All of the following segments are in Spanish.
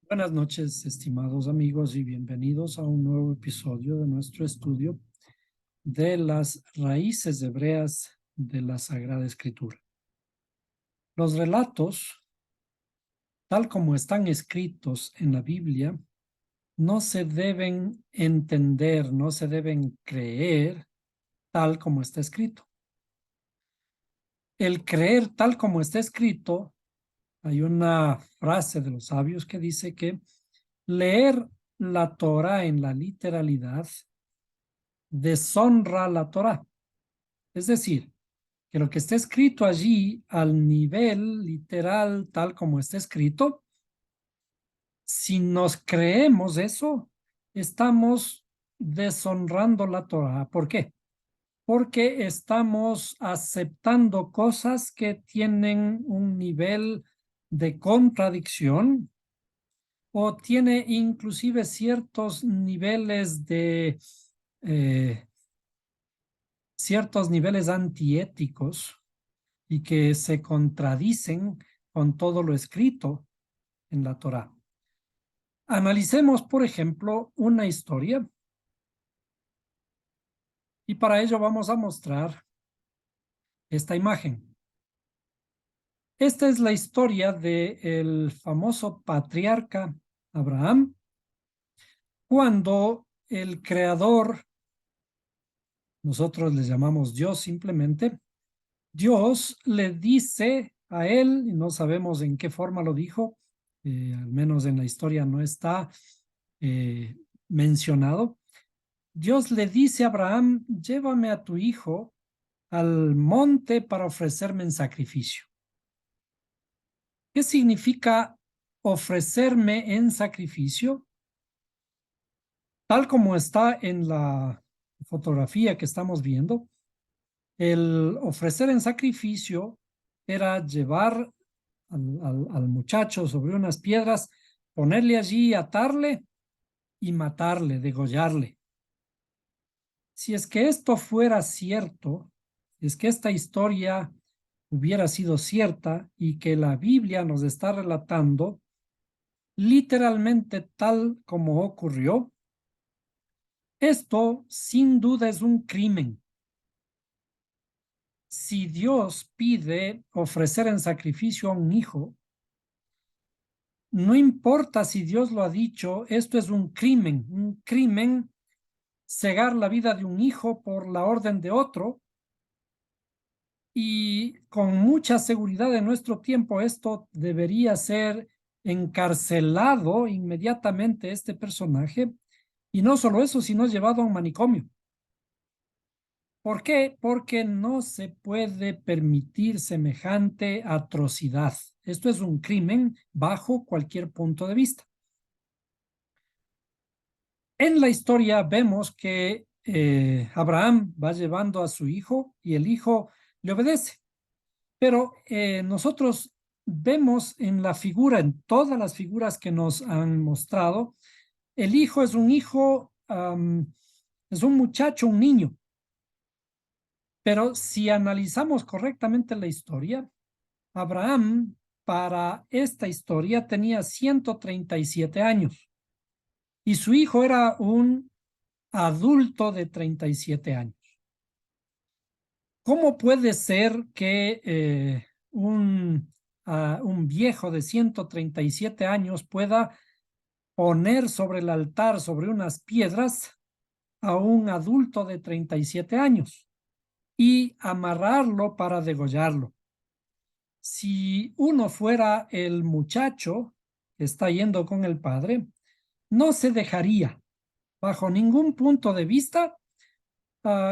Buenas noches, estimados amigos, y bienvenidos a un nuevo episodio de nuestro estudio de las raíces hebreas de la Sagrada Escritura. Los relatos, tal como están escritos en la Biblia, no se deben entender, no se deben creer tal como está escrito. El creer tal como está escrito, hay una frase de los sabios que dice que leer la Torah en la literalidad deshonra la Torah. Es decir, que lo que está escrito allí al nivel literal, tal como está escrito, si nos creemos eso, estamos deshonrando la Torah. ¿Por qué? Porque estamos aceptando cosas que tienen un nivel de contradicción o tiene inclusive ciertos niveles de eh, ciertos niveles antiéticos y que se contradicen con todo lo escrito en la Torá. Analicemos, por ejemplo, una historia y para ello vamos a mostrar esta imagen. Esta es la historia del famoso patriarca Abraham, cuando el creador, nosotros le llamamos Dios simplemente, Dios le dice a él, y no sabemos en qué forma lo dijo, al menos en la historia no está eh, mencionado. Dios le dice a Abraham, llévame a tu hijo al monte para ofrecerme en sacrificio. ¿Qué significa ofrecerme en sacrificio? Tal como está en la fotografía que estamos viendo, el ofrecer en sacrificio era llevar al muchacho sobre unas piedras, ponerle allí, atarle y matarle, degollarle. Si es que esto fuera cierto, si es que esta historia hubiera sido cierta y que la Biblia nos está relatando literalmente tal como ocurrió, esto sin duda es un crimen. Si Dios pide ofrecer en sacrificio a un hijo, no importa si Dios lo ha dicho, esto es un crimen, cegar la vida de un hijo por la orden de otro, y con mucha seguridad en nuestro tiempo esto debería ser encarcelado inmediatamente este personaje, y no solo eso, sino llevado a un manicomio. ¿Por qué? Porque no se puede permitir semejante atrocidad. Esto es un crimen bajo cualquier punto de vista. En la historia vemos que Abraham va llevando a su hijo y el hijo le obedece. Pero nosotros vemos en la figura, en todas las figuras que nos han mostrado, el hijo es un hijo, es un muchacho, un niño. Pero si analizamos correctamente la historia, Abraham para esta historia tenía 137 años y su hijo era un adulto de 37 años. ¿Cómo puede ser que un viejo de 137 años pueda poner sobre el altar, sobre unas piedras, a un adulto de 37 años y amarrarlo para degollarlo? Si uno fuera el muchacho que está yendo con el padre, no se dejaría bajo ningún punto de vista.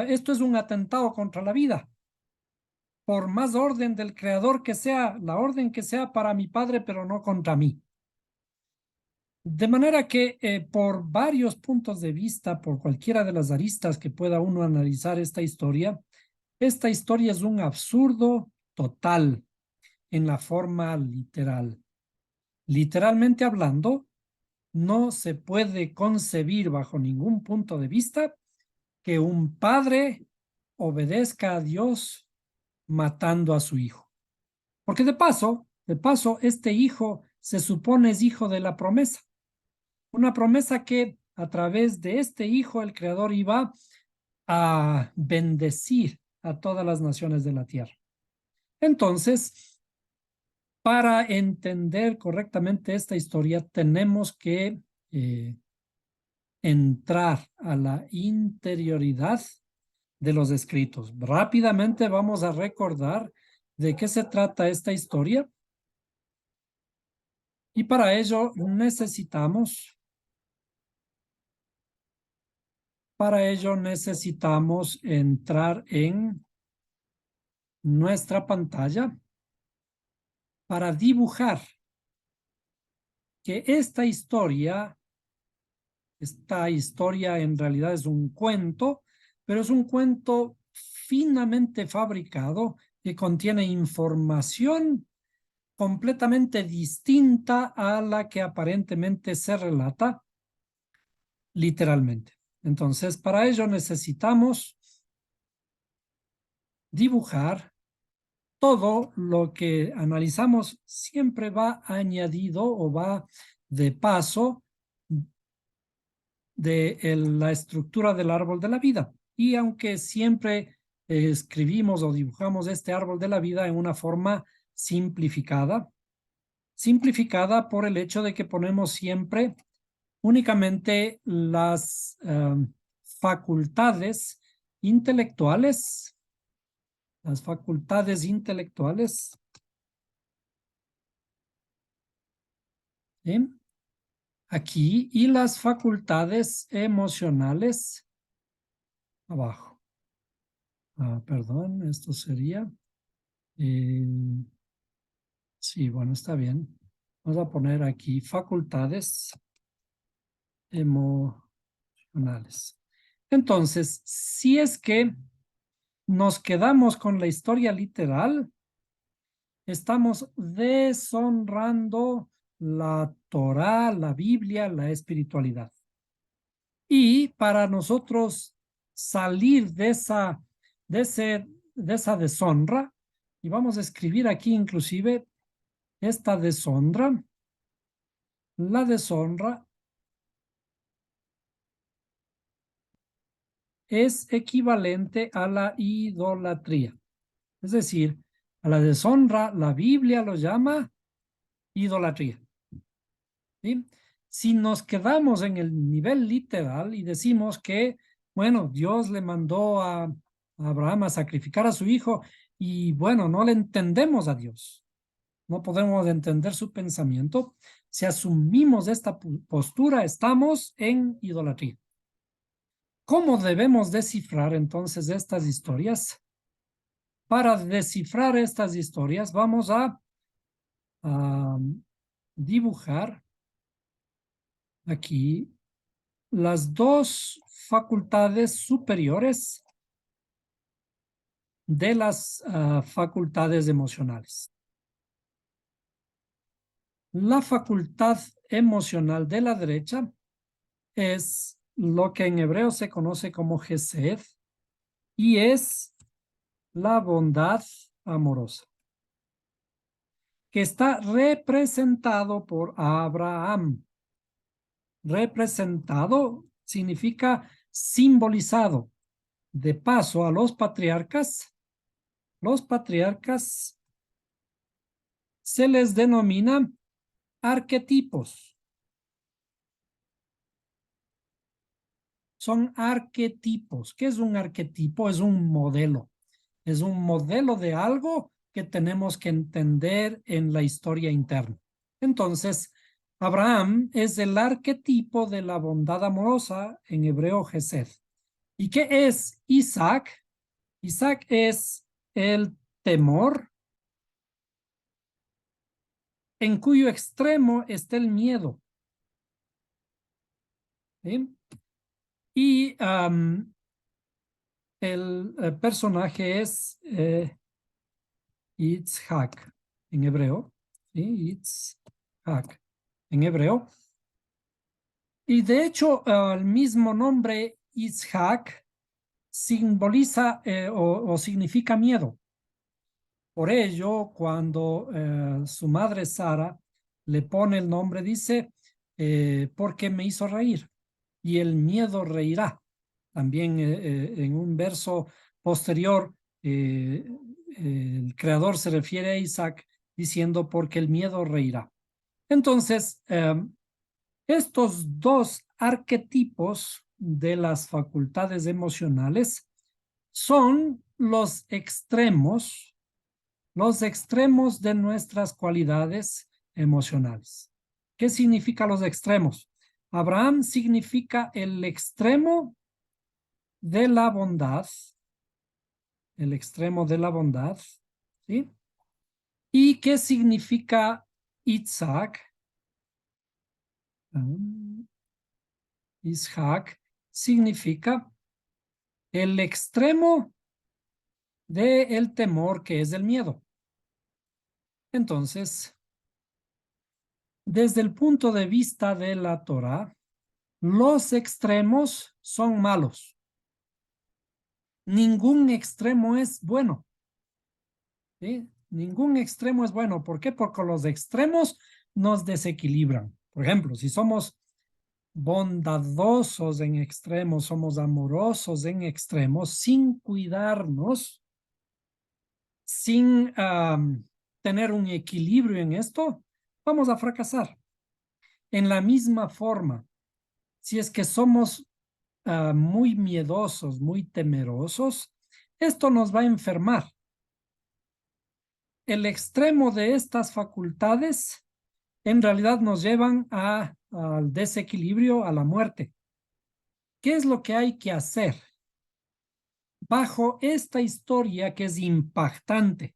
Esto es un atentado contra la vida. Por más orden del creador que sea, la orden que sea para mi padre, pero no contra mí. De manera que por varios puntos de vista, por cualquiera de las aristas que pueda uno analizar esta historia es un absurdo total en la forma literal. Literalmente hablando, no se puede concebir bajo ningún punto de vista que un padre obedezca a Dios matando a su hijo. Porque de paso, este hijo se supone es hijo de la promesa. Una promesa que a través de este hijo el Creador iba a bendecir a todas las naciones de la tierra. Entonces, para entender correctamente esta historia, tenemos que entrar a la interioridad de los escritos. Rápidamente vamos a recordar de qué se trata esta historia. Y para ello necesitamos entrar en nuestra pantalla para dibujar que esta historia en realidad es un cuento, pero es un cuento finamente fabricado que contiene información completamente distinta a la que aparentemente se relata literalmente. Entonces, para ello necesitamos dibujar. Todo lo que analizamos siempre va añadido o va de paso de la estructura del árbol de la vida. Y aunque siempre escribimos o dibujamos este árbol de la vida en una forma simplificada por el hecho de que ponemos siempre únicamente las facultades intelectuales, ¿sí? Aquí, y las facultades emocionales abajo. Perdón, esto sería, sí, bueno, está bien. Vamos a poner aquí facultades emocionales. Entonces, si es que nos quedamos con la historia literal, estamos deshonrando la Torá, la Biblia, la espiritualidad. Y para nosotros salir de esa deshonra, y vamos a escribir aquí inclusive esta deshonra, la deshonra es equivalente a la idolatría. Es decir, a la deshonra la Biblia lo llama idolatría. ¿Sí? Si nos quedamos en el nivel literal y decimos que, bueno, Dios le mandó a Abraham a sacrificar a su hijo y, bueno, no le entendemos a Dios, no podemos entender su pensamiento. Si asumimos esta postura, estamos en idolatría. ¿Cómo debemos descifrar entonces estas historias? Para descifrar estas historias vamos a dibujar aquí las dos facultades superiores de las facultades emocionales. La facultad emocional de la derecha es lo que en hebreo se conoce como Gesed y es la bondad amorosa, que está representado por Abraham. Representado significa simbolizado. De paso, a los patriarcas se les denomina arquetipos. Son arquetipos. ¿Qué es un arquetipo? Es un modelo. Es un modelo de algo que tenemos que entender en la historia interna. Entonces, Abraham es el arquetipo de la bondad amorosa, en hebreo Gesed. ¿Y qué es Isaac? Isaac es el temor, en cuyo extremo está el miedo. ¿Sí? Y el personaje es Yitzhak en hebreo. ¿Sí? Yitzhak en hebreo. Y de hecho, el mismo nombre Yitzhak simboliza o significa miedo. Por ello, cuando su madre Sara le pone el nombre, dice, porque me hizo reír, y el miedo reirá. También en un verso posterior, el creador se refiere a Isaac diciendo, porque el miedo reirá. Entonces, estos dos arquetipos de las facultades emocionales son los extremos de nuestras cualidades emocionales. ¿Qué significa los extremos? Abraham significa el extremo de la bondad, el extremo de la bondad, ¿sí? ¿Y qué significa Isaac? Isaac significa el extremo del temor, que es el miedo. Entonces, desde el punto de vista de la Torá, los extremos son malos. Ningún extremo es bueno. ¿Sí? Ningún extremo es bueno. ¿Por qué? Porque los extremos nos desequilibran. Por ejemplo, si somos bondadosos en extremos, somos amorosos en extremos, sin cuidarnos, sin tener un equilibrio en esto, vamos a fracasar. En la misma forma, si es que somos muy miedosos, muy temerosos, esto nos va a enfermar. El extremo de estas facultades en realidad nos llevan al desequilibrio, a la muerte. ¿Qué es lo que hay que hacer? Bajo esta historia que es impactante,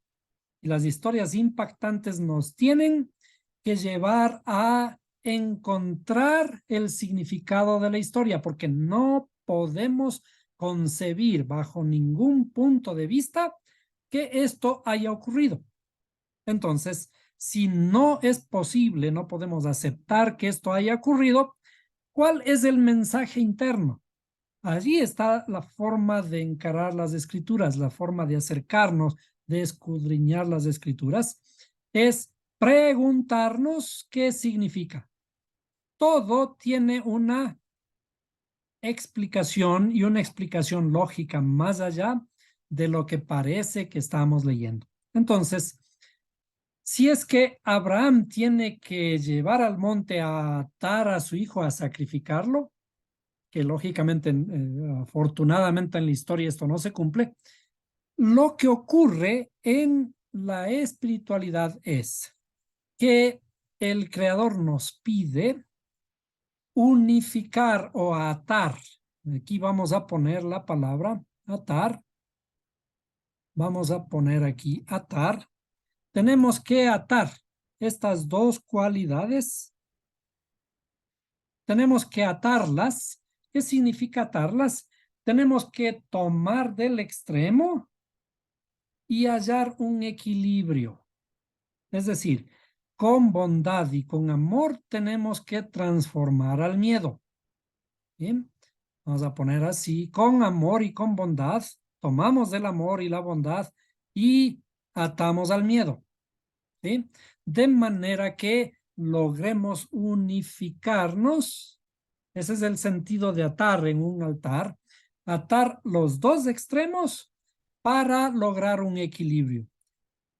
y las historias impactantes nos tienen que llevar a encontrar el significado de la historia, porque no podemos concebir bajo ningún punto de vista que esto haya ocurrido. Entonces, si no es posible, no podemos aceptar que esto haya ocurrido, ¿cuál es el mensaje interno? Allí está la forma de encarar las escrituras, la forma de acercarnos, de escudriñar las escrituras, es preguntarnos qué significa. Todo tiene una explicación y una explicación lógica más allá de lo que parece que estamos leyendo. Entonces, si es que Abraham tiene que llevar al monte a atar a su hijo a sacrificarlo, que lógicamente, afortunadamente en la historia esto no se cumple, lo que ocurre en la espiritualidad es que el Creador nos pide unificar o atar. Aquí vamos a poner la palabra atar. Vamos a poner aquí atar. Tenemos que atar estas dos cualidades. Tenemos que atarlas. ¿Qué significa atarlas? Tenemos que tomar del extremo y hallar un equilibrio. Es decir, con bondad y con amor tenemos que transformar al miedo. Bien, vamos a poner así, con amor y con bondad, tomamos del amor y la bondad y atamos al miedo. ¿Sí? De manera que logremos unificarnos. Ese es el sentido de atar en un altar. Atar los dos extremos para lograr un equilibrio.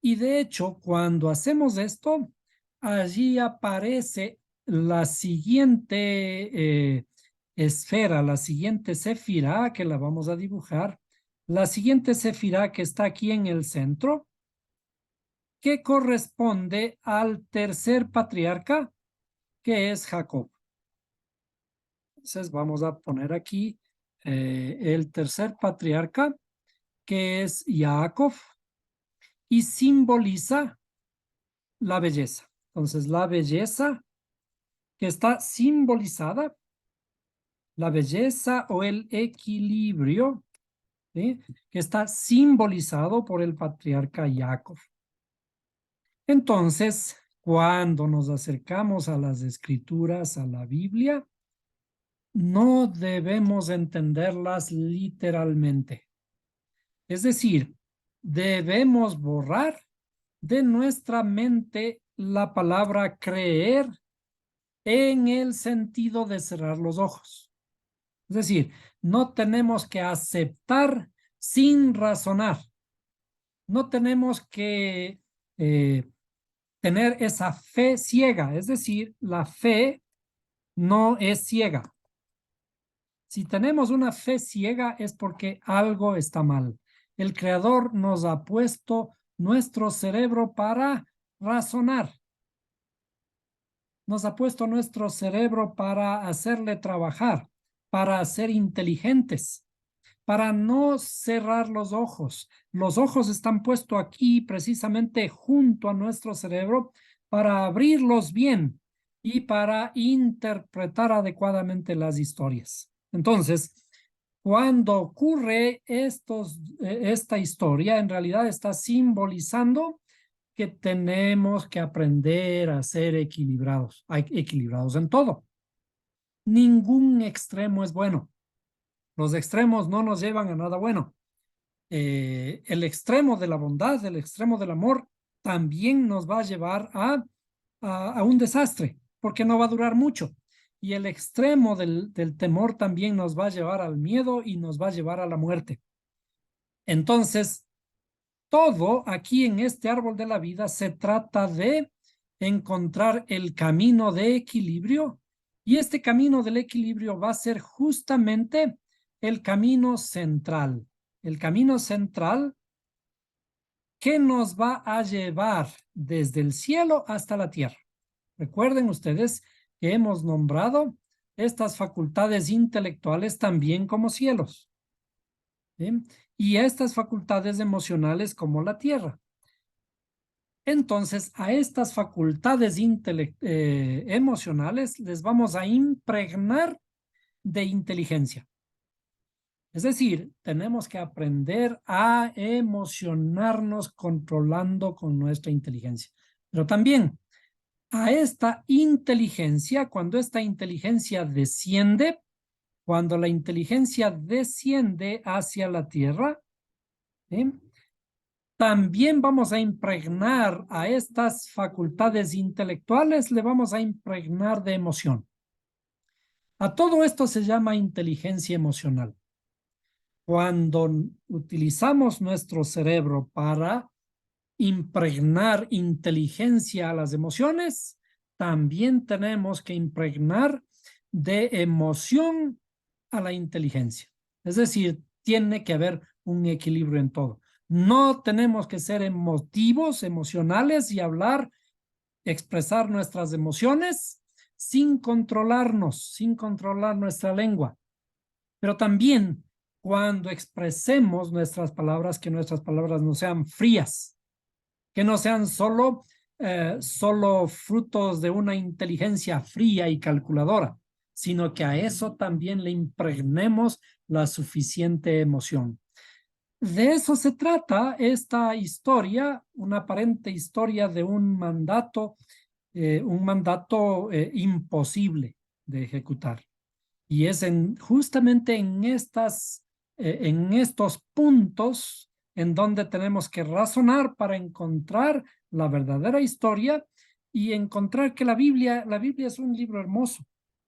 Y de hecho, cuando hacemos esto, allí aparece la siguiente esfera, la siguiente sefirá, que la vamos a dibujar. La siguiente sefirá que está aquí en el centro, que corresponde al tercer patriarca, que es Jacob. Entonces vamos a poner aquí el tercer patriarca, que es Jacob, y simboliza la belleza. Entonces la belleza que está simbolizada, la belleza o el equilibrio, ¿sí? Que está simbolizado por el patriarca Jacob. Entonces, cuando nos acercamos a las escrituras, a la Biblia, no debemos entenderlas literalmente. Es decir, debemos borrar de nuestra mente la palabra creer en el sentido de cerrar los ojos. Es decir, no tenemos que aceptar sin razonar. No tenemos que tener esa fe ciega. Es decir, la fe no es ciega. Si tenemos una fe ciega es porque algo está mal. El Creador nos ha puesto nuestro cerebro para razonar. Nos ha puesto nuestro cerebro para hacerle trabajar, para ser inteligentes, para no cerrar los ojos. Los ojos están puestos aquí precisamente junto a nuestro cerebro para abrirlos bien y para interpretar adecuadamente las historias. Entonces, cuando ocurre esta historia, en realidad está simbolizando que tenemos que aprender a ser equilibrados en todo. Ningún extremo es bueno. Los extremos no nos llevan a nada bueno. El extremo de la bondad, el extremo del amor, también nos va a llevar a un desastre, porque no va a durar mucho. Y el extremo del temor también nos va a llevar al miedo y nos va a llevar a la muerte. Entonces, todo aquí en este árbol de la vida se trata de encontrar el camino de equilibrio, y este camino del equilibrio va a ser justamente el camino central. El camino central que nos va a llevar desde el cielo hasta la tierra. Recuerden ustedes que hemos nombrado estas facultades intelectuales también como cielos, ¿sí? Y estas facultades emocionales como la tierra. Entonces, a estas facultades emocionales les vamos a impregnar de inteligencia. Es decir, tenemos que aprender a emocionarnos controlando con nuestra inteligencia. Pero también a esta inteligencia, cuando esta inteligencia desciende, cuando la inteligencia desciende hacia la tierra, ¿sí? También vamos a impregnar a estas facultades intelectuales, le vamos a impregnar de emoción. A todo esto se llama inteligencia emocional. Cuando utilizamos nuestro cerebro para impregnar inteligencia a las emociones, también tenemos que impregnar de emoción a la inteligencia. Es decir, tiene que haber un equilibrio en todo. No tenemos que ser emotivos, emocionales y expresar nuestras emociones sin controlarnos, sin controlar nuestra lengua. Pero también cuando expresemos nuestras palabras, que nuestras palabras no sean frías, que no sean solo frutos de una inteligencia fría y calculadora, sino que a eso también le impregnemos la suficiente emoción. De eso se trata esta historia, una aparente historia de un mandato imposible de ejecutar. Y es justamente en estos puntos en donde tenemos que razonar para encontrar la verdadera historia y encontrar que la Biblia es un libro hermoso,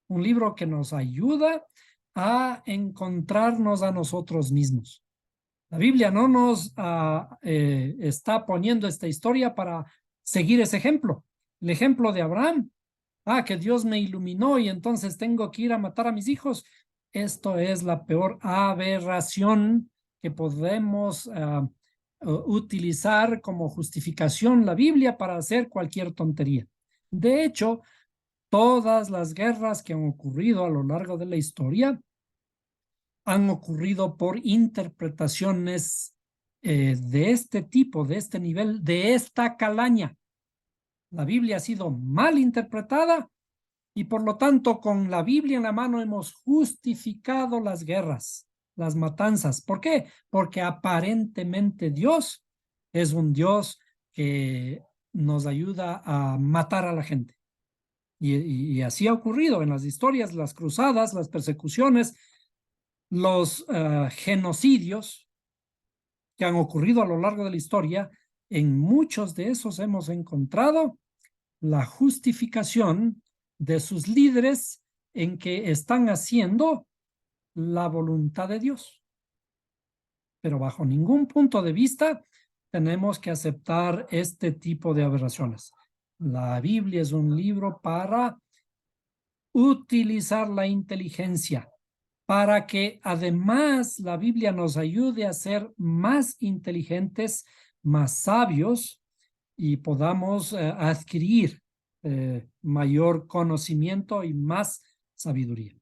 un libro que nos ayuda a encontrarnos a nosotros mismos. La Biblia no nos está poniendo esta historia para seguir ese ejemplo. El ejemplo de Abraham. Que Dios me iluminó y entonces tengo que ir a matar a mis hijos. Esto es la peor aberración que podemos utilizar como justificación la Biblia para hacer cualquier tontería. De hecho, todas las guerras que han ocurrido a lo largo de la historia han ocurrido por interpretaciones de este tipo, de este nivel, de esta calaña. La Biblia ha sido mal interpretada y por lo tanto con la Biblia en la mano hemos justificado las guerras, las matanzas. ¿Por qué? Porque aparentemente Dios es un Dios que nos ayuda a matar a la gente. Y así ha ocurrido en las historias, las cruzadas, las persecuciones, los genocidios que han ocurrido a lo largo de la historia. En muchos de esos hemos encontrado la justificación de sus líderes en que están haciendo la voluntad de Dios. Pero bajo ningún punto de vista tenemos que aceptar este tipo de aberraciones. La Biblia es un libro para utilizar la inteligencia, para que además la Biblia nos ayude a ser más inteligentes, más sabios y podamos adquirir mayor conocimiento y más sabiduría.